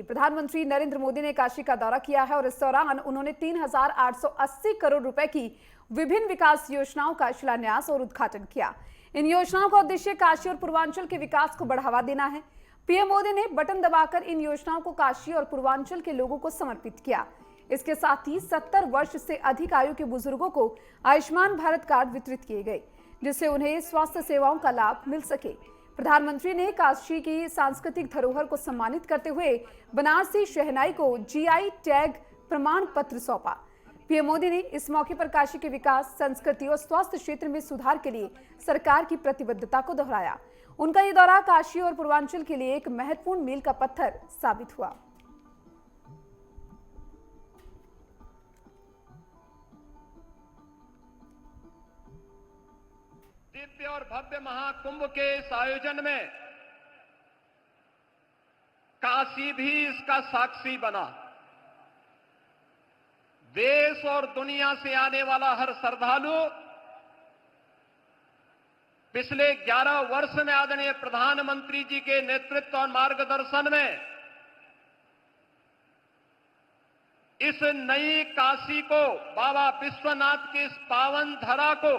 प्रधानमंत्री नरेंद्र मोदी ने काशी का दौरा किया है और इस दौरान उन्होंने 3,880 करोड़ रुपए की विभिन्न विकास योजनाओं का शिलान्यास और उद्घाटन किया। इन योजनाओं का उद्देश्य काशी और पूर्वांचल के विकास को बढ़ावा देना है। पीएम मोदी ने बटन दबाकर इन योजनाओं को काशी और पूर्वांचल के लोगों को समर्पित किया। इसके साथ ही 70 वर्ष से अधिक आयु के बुजुर्गों को आयुष्मान भारत कार्ड वितरित किए गए, जिससे उन्हें स्वास्थ्य सेवाओं का लाभ मिल सके। प्रधानमंत्री ने काशी की सांस्कृतिक धरोहर को सम्मानित करते हुए बनारसी शहनाई को जीआई टैग प्रमाण पत्र सौंपा। पीएम मोदी ने इस मौके पर काशी के विकास, संस्कृति और स्वास्थ्य क्षेत्र में सुधार के लिए सरकार की प्रतिबद्धता को दोहराया। उनका ये दौरा काशी और पूर्वांचल के लिए एक महत्वपूर्ण मील का पत्थर साबित हुआ। दिव्य और भव्य महाकुंभ के इस आयोजन में काशी भी इसका साक्षी बना। देश और दुनिया से आने वाला हर श्रद्धालु पिछले 11 वर्ष में आदरणीय प्रधानमंत्री जी के नेतृत्व और मार्गदर्शन में इस नई काशी को, बाबा विश्वनाथ की इस पावन धरा को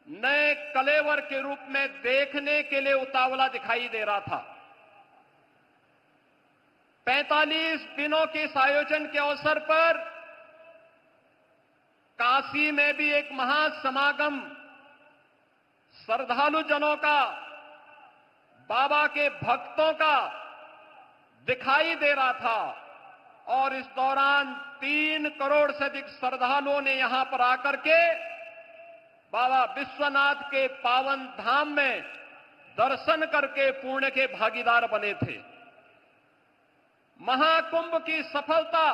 नए कलेवर के रूप में देखने के लिए उतावला दिखाई दे रहा था। 45 दिनों के इस आयोजन के अवसर पर काशी में भी एक महासमागम श्रद्धालु जनों का, बाबा के भक्तों का दिखाई दे रहा था और इस दौरान 3 करोड़ से अधिक श्रद्धालुओं ने यहां पर आकर के बाबा विश्वनाथ के पावन धाम में दर्शन करके पुण्य के भागीदार बने थे। महाकुंभ की सफलता,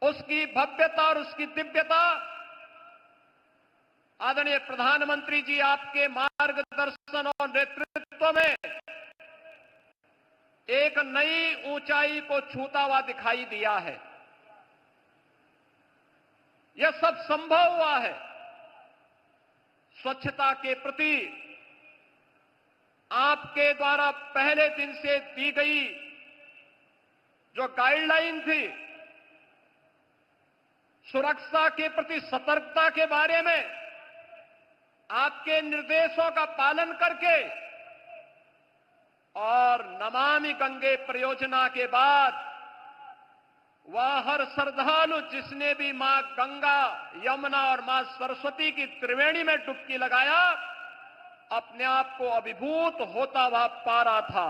उसकी भव्यता और उसकी दिव्यता आदरणीय प्रधानमंत्री जी आपके मार्गदर्शन और नेतृत्व में एक नई ऊंचाई को छूता हुआ दिखाई दिया है। यह सब संभव हुआ है स्वच्छता के प्रति आपके द्वारा पहले दिन से दी गई जो गाइडलाइन थी, सुरक्षा के प्रति सतर्कता के बारे में आपके निर्देशों का पालन करके और नमामि गंगे परियोजना के बाद वह हर श्रद्धालु जिसने भी मां गंगा, यमुना और मां सरस्वती की त्रिवेणी में डुबकी लगाया, अपने आप को अभिभूत होता हुआ पा रहा था।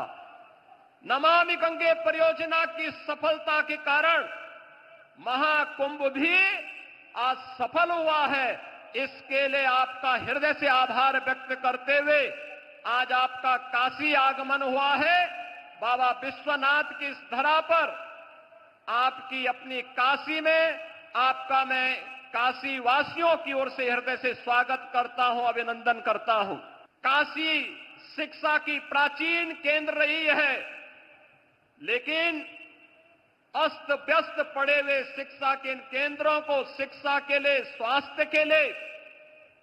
नमामि गंगे परियोजना की सफलता के कारण महाकुंभ भी आज सफल हुआ है। इसके लिए आपका हृदय से आभार व्यक्त करते हुए आज आपका काशी आगमन हुआ है। बाबा विश्वनाथ की इस धरा पर आपकी अपनी काशी में आपका मैं काशी वासियों की ओर से हृदय से स्वागत करता हूं, अभिनंदन करता हूं। काशी शिक्षा की प्राचीन केंद्र रही है, लेकिन अस्त व्यस्त पड़े हुए शिक्षा के इन केंद्रों को शिक्षा के लिए, स्वास्थ्य के लिए,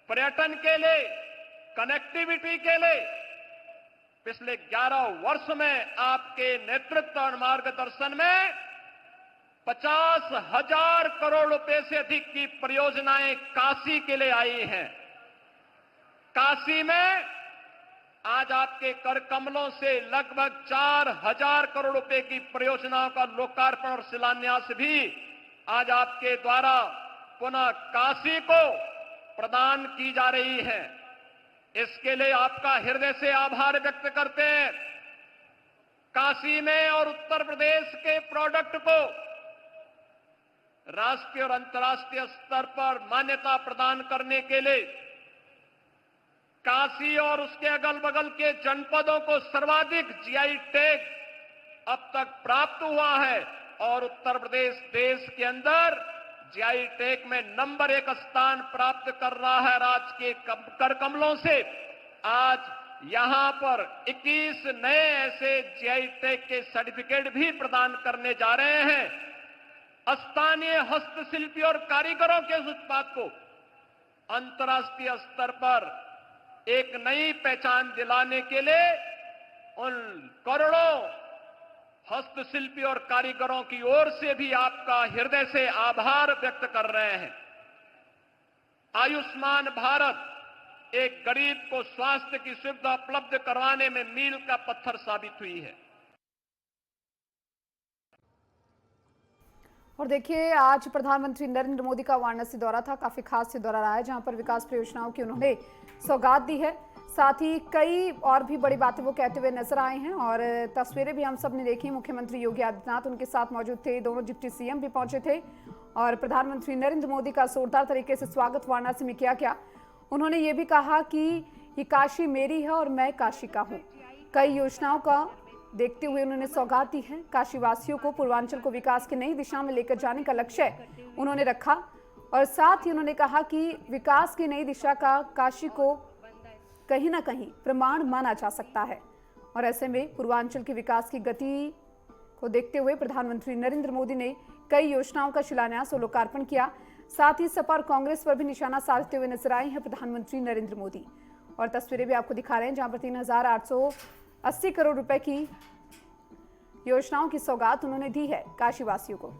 पर्यटन के लिए, कनेक्टिविटी के लिए पिछले 11 वर्ष में आपके नेतृत्व और मार्गदर्शन में 50,000 करोड़ रुपए से अधिक की परियोजनाएं काशी के लिए आई हैं। काशी में आज आपके कर कमलों से लगभग 4,000 करोड़ रुपए की परियोजनाओं का लोकार्पण और शिलान्यास भी आज आपके द्वारा पुनः काशी को प्रदान की जा रही है। इसके लिए आपका हृदय से आभार व्यक्त करते हैं। काशी में और उत्तर प्रदेश के प्रोडक्ट को राष्ट्रीय और अंतर्राष्ट्रीय स्तर पर मान्यता प्रदान करने के लिए काशी और उसके अगल बगल के जनपदों को सर्वाधिक जीआई टैग अब तक प्राप्त हुआ है और उत्तर प्रदेश देश के अंदर जीआई टैग में नंबर 1 स्थान प्राप्त कर रहा है। राज्य के कर कमलों से आज यहां पर 21 नए ऐसे जीआई टैग के सर्टिफिकेट भी प्रदान करने जा रहे हैं। स्थानीय हस्तशिल्पी और कारीगरों के उस उत्पाद को अंतर्राष्ट्रीय स्तर पर एक नई पहचान दिलाने के लिए उन करोड़ों हस्तशिल्पी और कारीगरों की ओर से भी आपका हृदय से आभार व्यक्त कर रहे हैं। आयुष्मान भारत एक गरीब को स्वास्थ्य की सुविधा उपलब्ध करवाने में मील का पत्थर साबित हुई है। और देखिए, आज प्रधानमंत्री नरेंद्र मोदी का वाराणसी दौरा था। काफी खास ये दौरा रहा है, जहां पर विकास परियोजनाओं की उन्होंने सौगात दी है। साथ ही कई और भी बड़ी बातें वो कहते हुए नजर आए हैं और तस्वीरें भी हम सब ने देखी। मुख्यमंत्री योगी आदित्यनाथ उनके साथ मौजूद थे, दोनों डिप्टी सीएम भी पहुंचे थे और प्रधानमंत्री नरेंद्र मोदी का जोरदार तरीके से स्वागत वाराणसी में किया गया। उन्होंने ये भी कहा कि ये काशी मेरी है और मैं काशी का हूँ। कई योजनाओं का देखते हुए उन्होंने सौगात दी है। काशीवासियों को, पूर्वांचल को विकास की नई दिशा में लेकर जाने का लक्ष्य उन्होंने रखा और साथ ही उन्होंने कहा कि विकास की नई दिशा का काशी को कहीं ना कहीं प्रमाण माना जा सकता है और ऐसे में पूर्वांचल के विकास की गति को देखते हुए प्रधानमंत्री नरेंद्र मोदी ने कई योजनाओं का शिलान्यास और लोकार्पण किया। साथ ही सपा और कांग्रेस पर भी निशाना साधते हुए नजर आए हैं प्रधानमंत्री नरेंद्र मोदी। और तस्वीरें भी आपको दिखा रहे हैं, जहां पर 3,880 करोड़ रुपए की योजनाओं की सौगात उन्होंने दी है काशीवासियों को।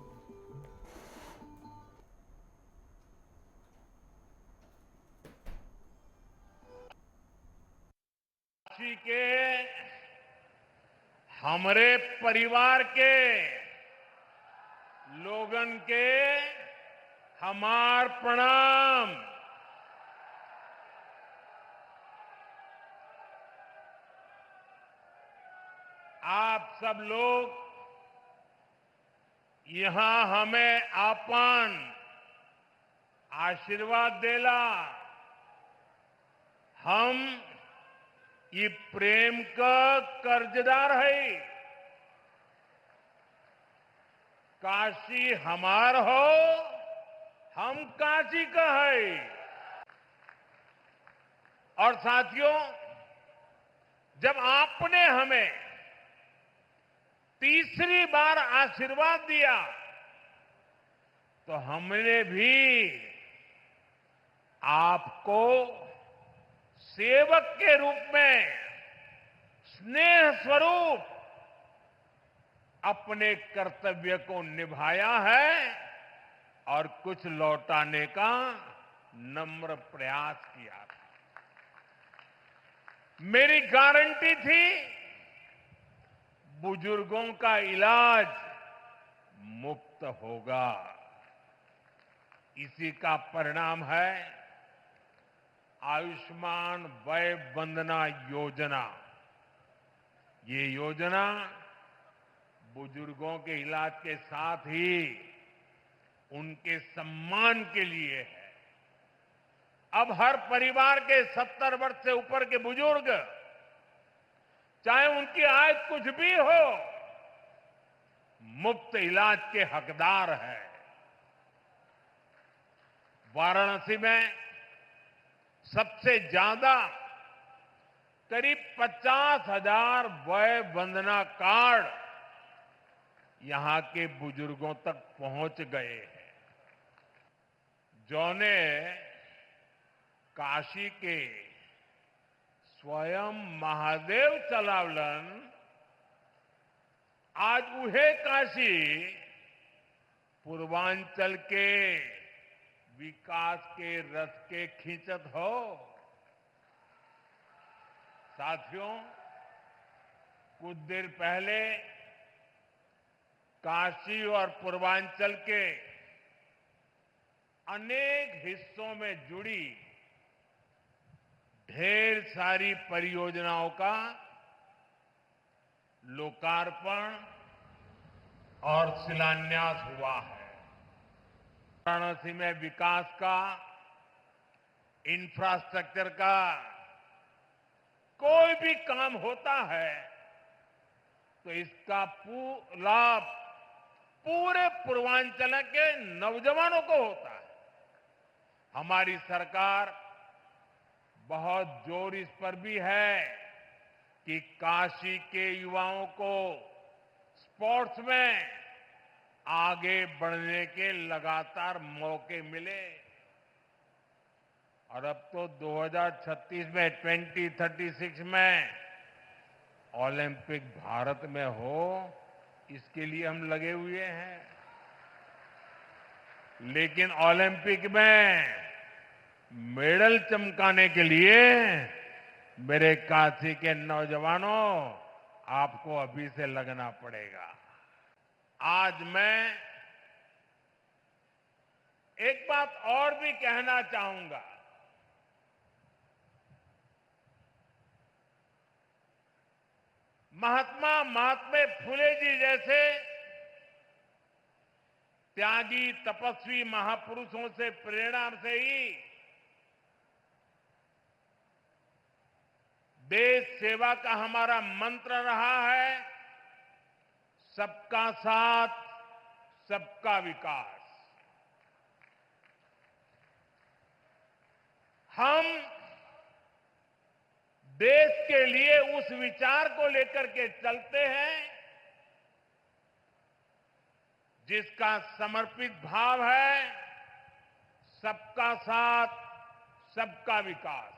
काशी के हमरे परिवार के लोगन के हमार प्रणाम। आप सब लोग यहां हमें आपन आशीर्वाद देला। हम ये प्रेम का कर्जदार है। काशी हमार हो, हम काशी का है। और साथियों, जब आपने हमें तीसरी बार आशीर्वाद दिया तो हमने भी आपको सेवक के रूप में स्नेह स्वरूप अपने कर्तव्य को निभाया है और कुछ लौटाने का नम्र प्रयास किया था। मेरी गारंटी थी बुजुर्गों का इलाज मुफ्त होगा। इसी का परिणाम है आयुष्मान वय वंदना योजना। ये योजना बुजुर्गों के इलाज के साथ ही उनके सम्मान के लिए है। अब हर परिवार के 70 वर्ष से ऊपर के बुजुर्ग, चाहे उनकी आय कुछ भी हो, मुफ्त इलाज के हकदार है। वाराणसी में सबसे ज्यादा करीब 50,000 वय वंदना कार्ड यहां के बुजुर्गों तक पहुंच गए हैं। जौने काशी के स्वयं महादेव चलावलन, आज उहे काशी पूर्वांचल के विकास के रथ के खींचत हो। साथियों, कुछ देर पहले काशी और पूर्वांचल के अनेक हिस्सों में जुड़ी ढेर सारी परियोजनाओं का लोकार्पण और शिलान्यास हुआ है। वाराणसी में विकास का, इंफ्रास्ट्रक्चर का कोई भी काम होता है तो इसका लाभ पूरे पूर्वांचल के नौजवानों को होता है। हमारी सरकार बहुत जोर इस पर भी है कि काशी के युवाओं को स्पोर्ट्स में आगे बढ़ने के लगातार मौके मिले। और अब तो 2036 में 2036 में ओलंपिक भारत में हो, इसके लिए हम लगे हुए हैं। लेकिन ओलंपिक में मेडल चमकाने के लिए मेरे काशी के नौजवानों, आपको अभी से लगना पड़ेगा। आज मैं एक बात और भी कहना चाहूंगा। महात्मा फुले जी जैसे त्यागी तपस्वी महापुरुषों से प्रेरणा से ही देश सेवा का हमारा मंत्र रहा है, सबका साथ, सबका विकास। हम देश के लिए उस विचार को लेकर के चलते हैं जिसका समर्पित भाव है सबका साथ, सबका विकास।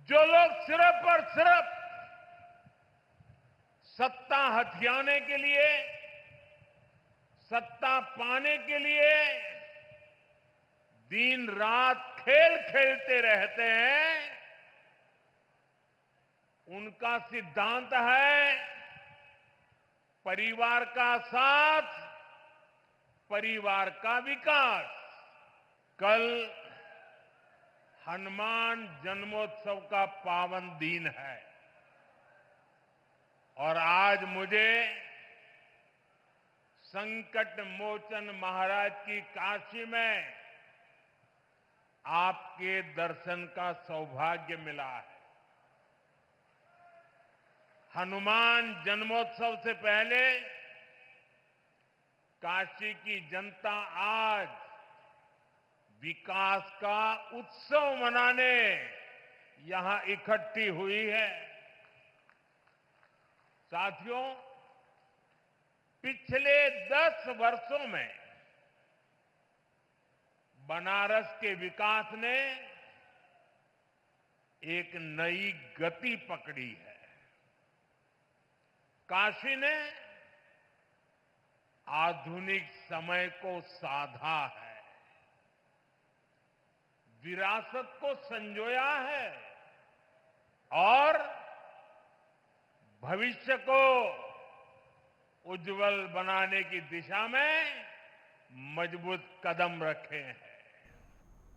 जो लोग सिर्फ और सिर्फ सत्ता हथियाने के लिए, सत्ता पाने के लिए दिन रात खेल खेलते रहते हैं, उनका सिद्धांत है परिवार का साथ, परिवार का विकास। कल हनुमान जन्मोत्सव का पावन दिन है और आज मुझे संकट मोचन महाराज की काशी में आपके दर्शन का सौभाग्य मिला है। हनुमान जन्मोत्सव से पहले काशी की जनता आज विकास का उत्सव मनाने यहां इकट्ठी हुई है। साथियों, पिछले 10 वर्षों में बनारस के विकास ने एक नई गति पकड़ी है। काशी ने आधुनिक समय को साधा है, विरासत को संजोया है और भविष्य को उज्जवल बनाने की दिशा में मजबूत कदम रखे हैं।